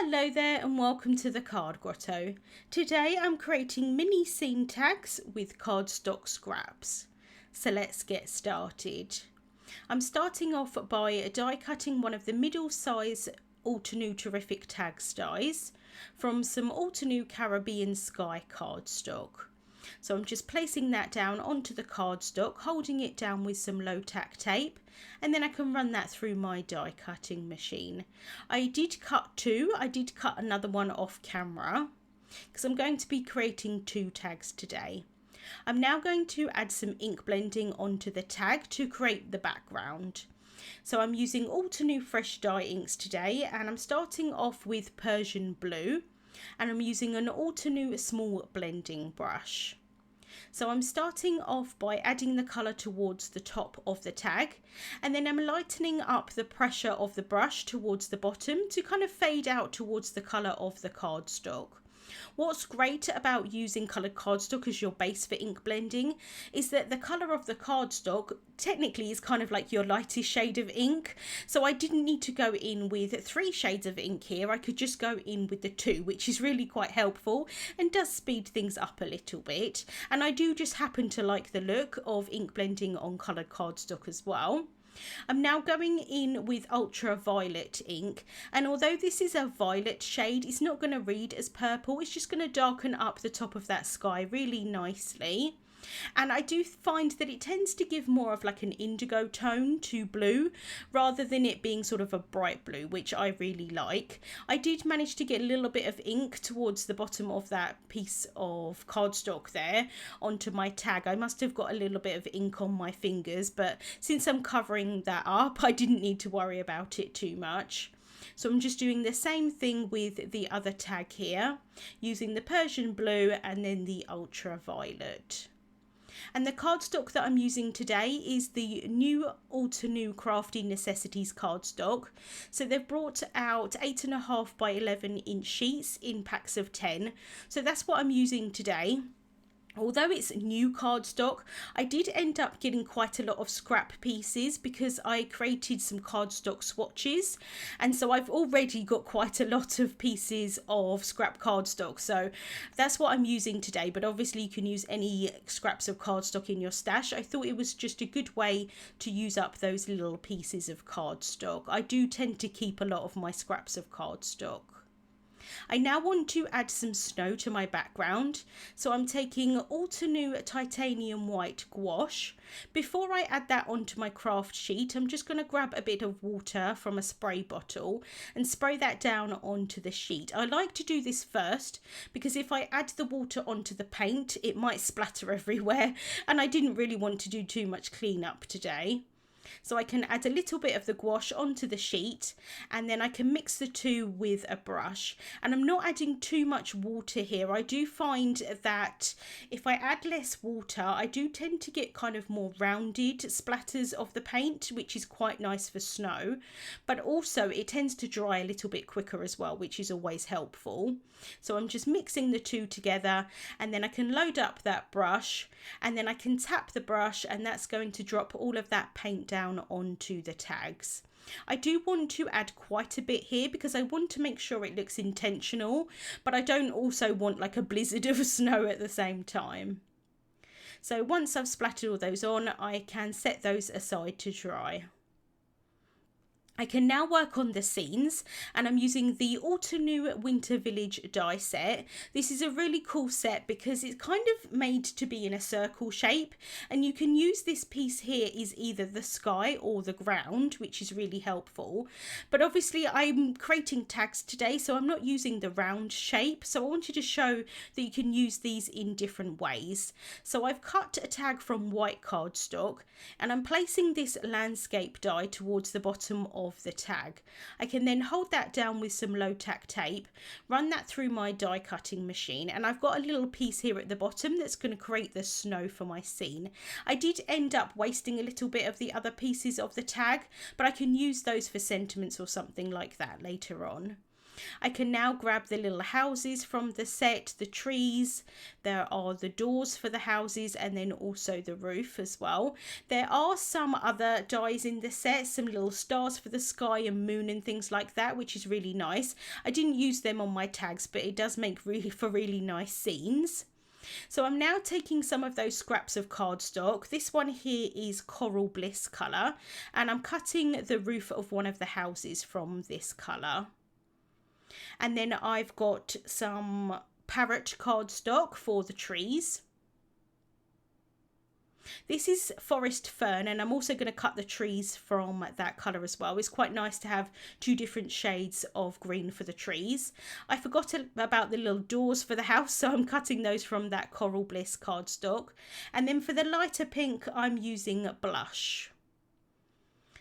Hello there and welcome to the Card Grotto. Today I'm creating mini scene tags with cardstock scraps. So let's get started. I'm starting off by die cutting one of the middle size Altenew Terrific Tags dies from some Altenew Caribbean Sky cardstock. So I'm just placing that down onto the cardstock, holding it down with some low tack tape, and then I can run that through my die cutting machine. I did cut two. I did cut another one off camera because I'm going to be creating two tags today. I'm now going to add some ink blending onto the tag to create the background. So I'm using Altenew fresh dye inks today, and I'm starting off with Persian blue, and I'm using an Altenew small blending brush. So I'm starting off by adding the colour towards the top of the tag, and then I'm lightening up the pressure of the brush towards the bottom to kind of fade out towards the colour of the cardstock. What's great about using coloured cardstock as your base for ink blending is that the colour of the cardstock technically is kind of like your lightest shade of ink. So I didn't need to go in with 3 shades of ink here. I could just go in with the 2, which is really quite helpful and does speed things up a little bit. And I do just happen to like the look of ink blending on coloured cardstock as well. I'm now going in with Ultraviolet ink, and although this is a violet shade, it's not going to read as purple. It's just going to darken up the top of that sky really nicely. And I do find that it tends to give more of like an indigo tone to blue rather than it being sort of a bright blue, which I really like. I did manage to get a little bit of ink towards the bottom of that piece of cardstock there onto my tag. I must have got a little bit of ink on my fingers, but since I'm covering that up, I didn't need to worry about it too much. So I'm just doing the same thing with the other tag here, using the Persian blue and then the ultraviolet. And the cardstock that I'm using today is the new Altenew Crafty Necessities cardstock. So they've brought out 8.5 by 11 inch sheets in packs of 10. So that's what I'm using today. Although it's new cardstock, I did end up getting quite a lot of scrap pieces because I created some cardstock swatches, and so I've already got quite a lot of pieces of scrap cardstock. So that's what I'm using today, but obviously you can use any scraps of cardstock in your stash. I thought it was just a good way to use up those little pieces of cardstock. I do tend to keep a lot of my scraps of cardstock. I now want to add some snow to my background, so I'm taking Altenew Titanium White Gouache. Before I add that onto my craft sheet, I'm just going to grab a bit of water from a spray bottle and spray that down onto the sheet. I like to do this first because if I add the water onto the paint, it might splatter everywhere, and I didn't really want to do too much cleanup today. So I can add a little bit of the gouache onto the sheet, and then I can mix the two with a brush. And I'm not adding too much water here. I do find that if I add less water, I do tend to get kind of more rounded splatters of the paint, which is quite nice for snow. But also it tends to dry a little bit quicker as well, which is always helpful. So I'm just mixing the two together, and then I can load up that brush, and then I can tap the brush, and that's going to drop all of that paint down onto the tags. I do want to add quite a bit here because I want to make sure it looks intentional, but I don't also want like a blizzard of snow at the same time. So once I've splattered all those on, I can set those aside to dry. I can now work on the scenes, and I'm using the Altenew Winter Village die set. This is a really cool set because it's kind of made to be in a circle shape, and you can use this piece here is either the sky or the ground, which is really helpful. But obviously I'm creating tags today, so I'm not using the round shape. So I wanted to show that you can use these in different ways. So I've cut a tag from white cardstock, and I'm placing this landscape die towards the bottom of the tag. I can then hold that down with some low tack tape, run that through my die cutting machine, and I've got a little piece here at the bottom that's going to create the snow for my scene. I did end up wasting a little bit of the other pieces of the tag, but I can use those for sentiments or something like that later on. I can now grab the little houses from the set, the trees, there are the doors for the houses, and then also the roof as well. There are some other dies in the set, some little stars for the sky and moon and things like that, which is really nice. I didn't use them on my tags, but it does make for really nice scenes. So I'm now taking some of those scraps of cardstock. This one here is Coral Bliss colour, and I'm cutting the roof of one of the houses from this colour. And then I've got some Parrot cardstock for the trees. This is Forest Fern, and I'm also going to cut the trees from that colour as well. It's quite nice to have two different shades of green for the trees. I forgot about the little doors for the house, so I'm cutting those from that Coral Bliss cardstock. And then for the lighter pink, I'm using Blush.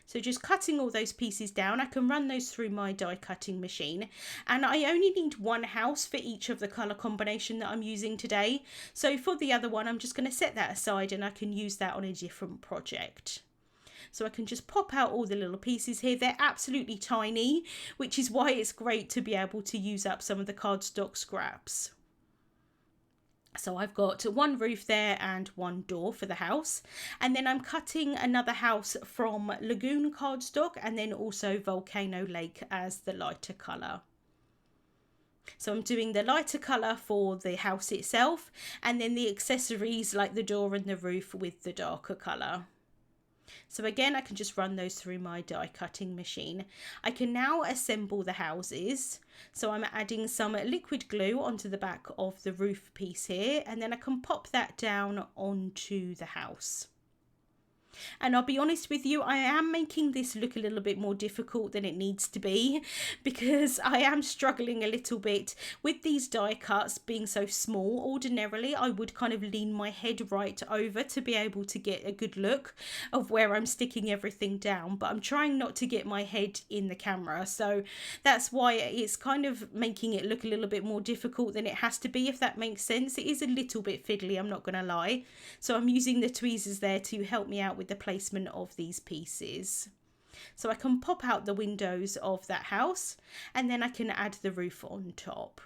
So just cutting all those pieces down, I can run those through my die cutting machine, and I only need one house for each of the colour combination that I'm using today. So for the other one, I'm just going to set that aside and I can use that on a different project. So I can just pop out all the little pieces here. They're absolutely tiny, which is why it's great to be able to use up some of the cardstock scraps. So I've got one roof there and one door for the house, and then I'm cutting another house from Lagoon cardstock and then also Volcano Lake as the lighter colour. So I'm doing the lighter colour for the house itself, and then the accessories like the door and the roof with the darker colour. So again, I can just run those through my die cutting machine. I can now assemble the houses. So I'm adding some liquid glue onto the back of the roof piece here, and then I can pop that down onto the house. And I'll be honest with you, I am making this look a little bit more difficult than it needs to be, because I am struggling a little bit with these die cuts being so small. Ordinarily, I would kind of lean my head right over to be able to get a good look of where I'm sticking everything down, but I'm trying not to get my head in the camera, so that's why it's kind of making it look a little bit more difficult than it has to be, if that makes sense. It is a little bit fiddly, I'm not going to lie, so I'm using the tweezers there to help me out with the placement of these pieces. So I can pop out the windows of that house, and then I can add the roof on top.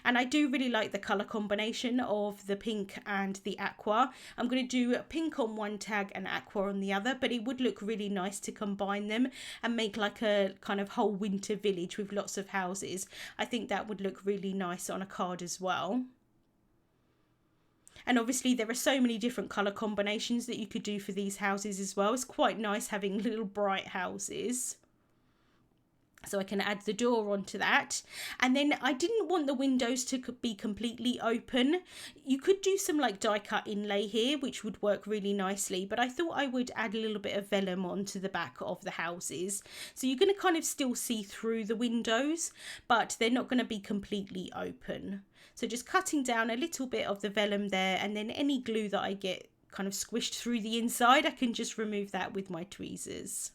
And I do really like the colour combination of the pink and the aqua. I'm going to do pink on one tag and aqua on the other, but it would look really nice to combine them and make like a kind of whole winter village with lots of houses. I think that would look really nice on a card as well. And obviously there are so many different colour combinations that you could do for these houses as well. It's quite nice having little bright houses. So I can add the door onto that. And then I didn't want the windows to be completely open. You could do some like die cut inlay here, which would work really nicely, but I thought I would add a little bit of vellum onto the back of the houses. So you're going to kind of still see through the windows, but they're not going to be completely open. So just cutting down a little bit of the vellum there, and then any glue that I get kind of squished through the inside, I can just remove that with my tweezers.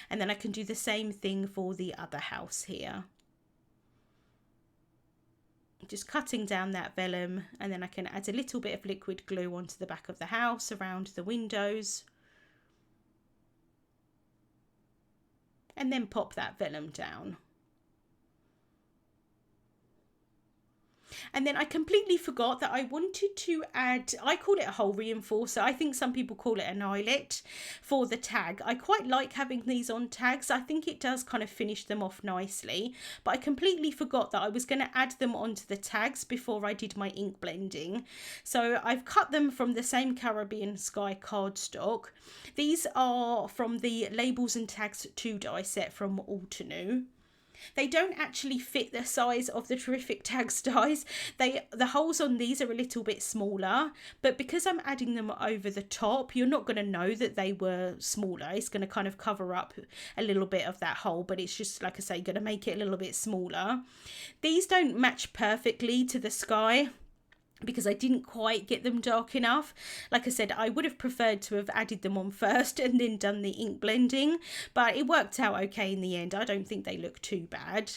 And then I can do the same thing for the other house here. Just cutting down that vellum, and then I can add a little bit of liquid glue onto the back of the house around the windows. And then pop that vellum down. And then I completely forgot that I wanted to add, I call it a hole reinforcer. I think some people call it an eyelet for the tag. I quite like having these on tags. I think it does kind of finish them off nicely. But I completely forgot that I was going to add them onto the tags before I did my ink blending. So I've cut them from the same Caribbean Sky cardstock. These are from the Labels and Tags 2 die set from Altenew. They don't actually fit the size of the Terrific Tags dies. The holes on these are a little bit smaller, but because I'm adding them over the top, you're not going to know that they were smaller. It's going to kind of cover up a little bit of that hole, but it's just, like I say, going to make it a little bit smaller. These don't match perfectly to the sky, because I didn't quite get them dark enough. Like I said, I would have preferred to have added them on first and then done the ink blending, but it worked out okay in the end. I don't think they look too bad.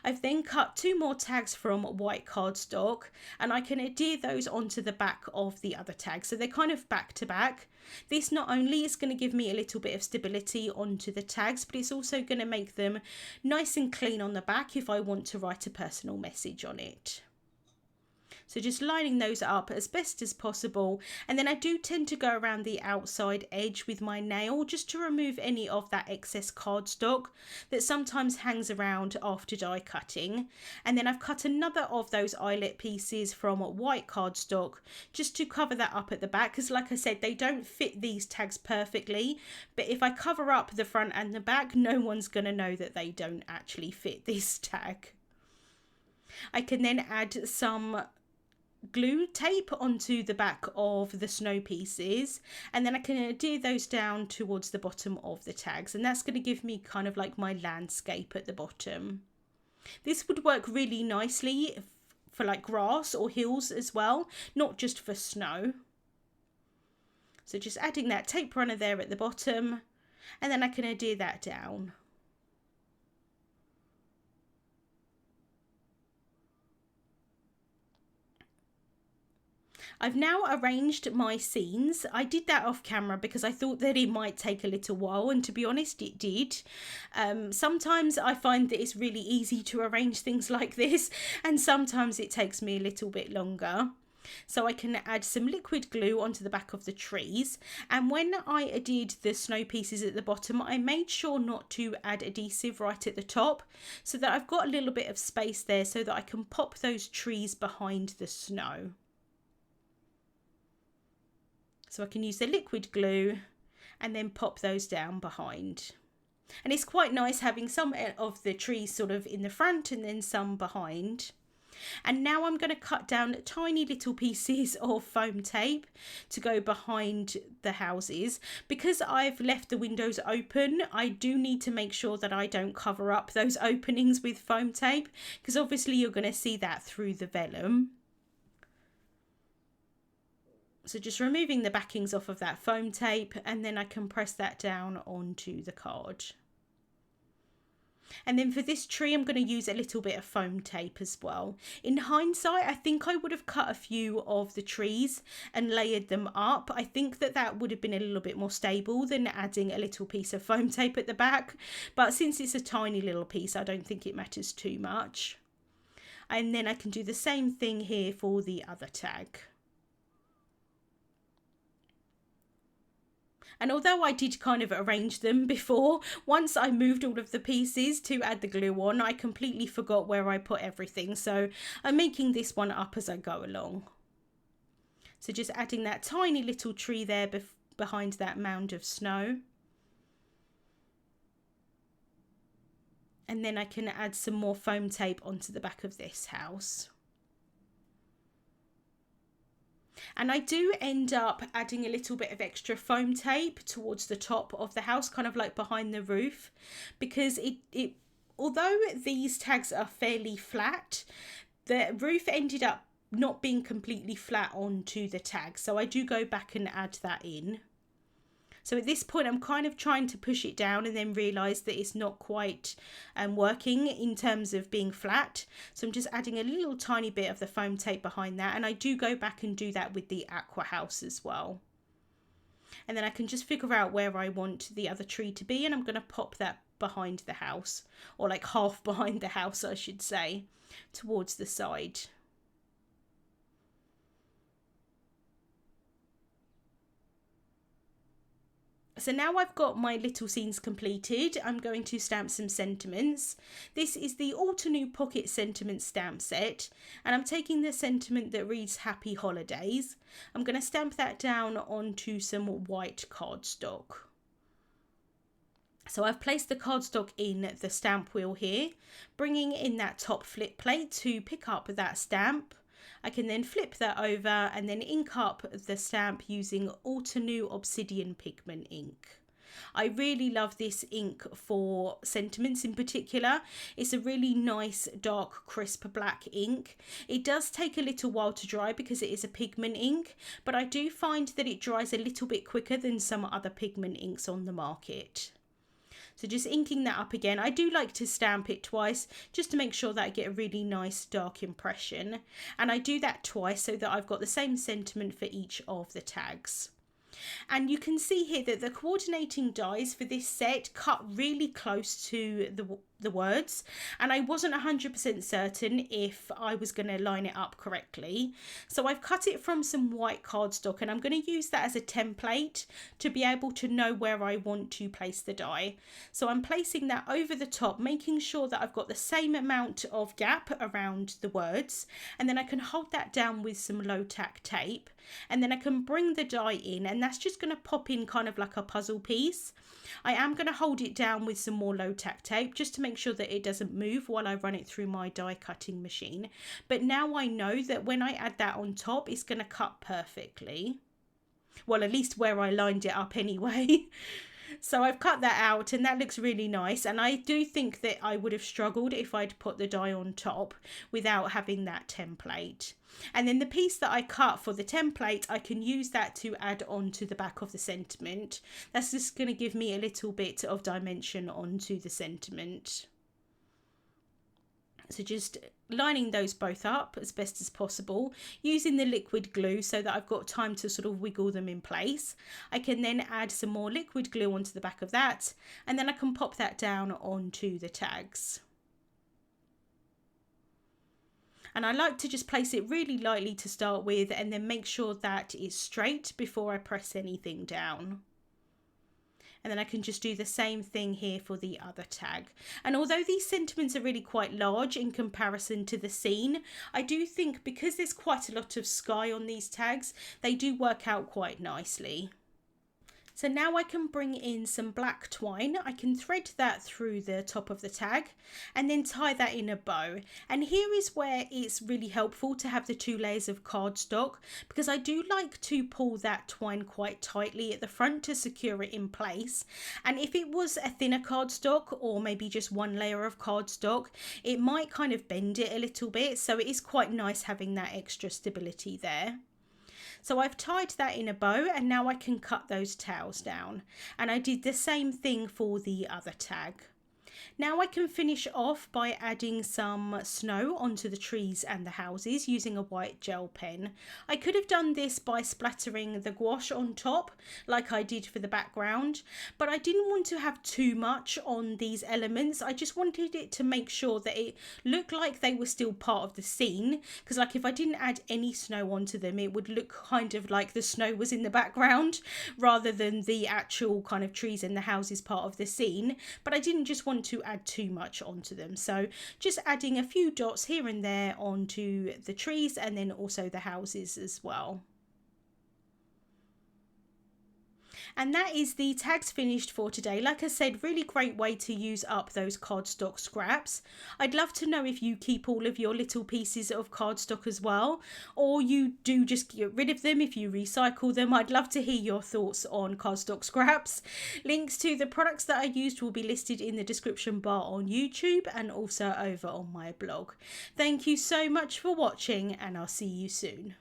I've then cut 2 more tags from white cardstock, and I can adhere those onto the back of the other tag, so they're kind of back to back. This not only is going to give me a little bit of stability onto the tags, but it's also going to make them nice and clean on the back if I want to write a personal message on it. So just lining those up as best as possible, and then I do tend to go around the outside edge with my nail just to remove any of that excess cardstock that sometimes hangs around after die cutting. And then I've cut another of those eyelet pieces from white cardstock just to cover that up at the back, because like I said, they don't fit these tags perfectly, but if I cover up the front and the back, no one's going to know that they don't actually fit this tag. I can then add some glue tape onto the back of the snow pieces, and then I can adhere those down towards the bottom of the tags, and that's going to give me kind of like my landscape at the bottom. This would work really nicely for like grass or hills as well, not just for snow. So just adding that tape runner there at the bottom, and then I can adhere that down. I've now arranged my scenes. I did that off camera because I thought that it might take a little while, and to be honest it did. Sometimes I find that it's really easy to arrange things like this, and sometimes it takes me a little bit longer. So I can add some liquid glue onto the back of the trees, and when I adhered the snow pieces at the bottom, I made sure not to add adhesive right at the top, so that I've got a little bit of space there so that I can pop those trees behind the snow. So I can use the liquid glue and then pop those down behind. And it's quite nice having some of the trees sort of in the front and then some behind. And now I'm going to cut down tiny little pieces of foam tape to go behind the houses. Because I've left the windows open, I do need to make sure that I don't cover up those openings with foam tape, because obviously you're going to see that through the vellum. So just removing the backings off of that foam tape, and then I can press that down onto the card. And then for this tree, I'm going to use a little bit of foam tape as well. In hindsight, I think I would have cut a few of the trees and layered them up. I think that that would have been a little bit more stable than adding a little piece of foam tape at the back. But since it's a tiny little piece, I don't think it matters too much. And then I can do the same thing here for the other tag. And although I did kind of arrange them before, once I moved all of the pieces to add the glue on, I completely forgot where I put everything. So I'm making this one up as I go along. So just adding that tiny little tree there behind that mound of snow. And then I can add some more foam tape onto the back of this house. And I do end up adding a little bit of extra foam tape towards the top of the house, kind of like behind the roof, because although these tags are fairly flat, the roof ended up not being completely flat onto the tag. So I do go back and add that in. So at this point, I'm kind of trying to push it down and then realise that it's not quite working in terms of being flat. So I'm just adding a little tiny bit of the foam tape behind that. And I do go back and do that with the aqua house as well. And then I can just figure out where I want the other tree to be. And I'm going to pop that behind the house, or like half behind the house, I should say, towards the side. So now I've got my little scenes completed, I'm going to stamp some sentiments. This is the Altenew Pocket Sentiment stamp set, and I'm taking the sentiment that reads Happy Holidays. I'm going to stamp that down onto some white cardstock. So I've placed the cardstock in the stamp wheel here, bringing in that top flip plate to pick up that stamp. I can then flip that over and then ink up the stamp using Altenew Obsidian Pigment ink. I really love this ink for sentiments in particular. It's a really nice dark crisp black ink. It does take a little while to dry because it is a pigment ink, but I do find that it dries a little bit quicker than some other pigment inks on the market. So just inking that up again. I do like to stamp it twice just to make sure that I get a really nice dark impression. And I do that twice so that I've got the same sentiment for each of the tags. And you can see here that the coordinating dies for this set cut really close to the words, and I wasn't 100% certain if I was going to line it up correctly. So I've cut it from some white cardstock, and I'm going to use that as a template to be able to know where I want to place the die. So I'm placing that over the top, making sure that I've got the same amount of gap around the words, and then I can hold that down with some low tack tape, and then I can bring the die in, and that's just going to pop in kind of like a puzzle piece. I am going to hold it down with some more low tack tape just to make sure that it doesn't move while I run it through my die cutting machine. But now I know that when I add that on top, it's going to cut perfectly. Well, at least where I lined it up anyway. So I've cut that out, and that looks really nice, and I do think that I would have struggled if I'd put the die on top without having that template. And then the piece that I cut for the template, I can use that to add on to the back of the sentiment. That's just going to give me a little bit of dimension onto the sentiment. So just lining those both up as best as possible, using the liquid glue so that I've got time to sort of wiggle them in place. I can then add some more liquid glue onto the back of that, and then I can pop that down onto the tags. And I like to just place it really lightly to start with, and then make sure that it's straight before I press anything down. And then I can just do the same thing here for the other tag. And although these sentiments are really quite large in comparison to the scene, I do think because there's quite a lot of sky on these tags, they do work out quite nicely. So now I can bring in some black twine. I can thread that through the top of the tag and then tie that in a bow. And here is where it's really helpful to have the 2 layers of cardstock, because I do like to pull that twine quite tightly at the front to secure it in place. And if it was a thinner cardstock, or maybe just 1 layer of cardstock, it might kind of bend it a little bit. So it is quite nice having that extra stability there. So I've tied that in a bow, and now I can cut those tails down. And I did the same thing for the other tag. Now I can finish off by adding some snow onto the trees and the houses using a white gel pen. I could have done this by splattering the gouache on top like I did for the background, but I didn't want to have too much on these elements. I just wanted it to make sure that it looked like they were still part of the scene, because like if I didn't add any snow onto them, it would look kind of like the snow was in the background rather than the actual kind of trees and the houses part of the scene. But I didn't just want to add too much onto them, so just adding a few dots here and there onto the trees and then also the houses as well. And that is the tags finished for today. Like I said, really great way to use up those cardstock scraps. I'd love to know if you keep all of your little pieces of cardstock as well, or you do just get rid of them if you recycle them. I'd love to hear your thoughts on cardstock scraps. Links to the products that I used will be listed in the description bar on YouTube and also over on my blog. Thank you so much for watching, and I'll see you soon.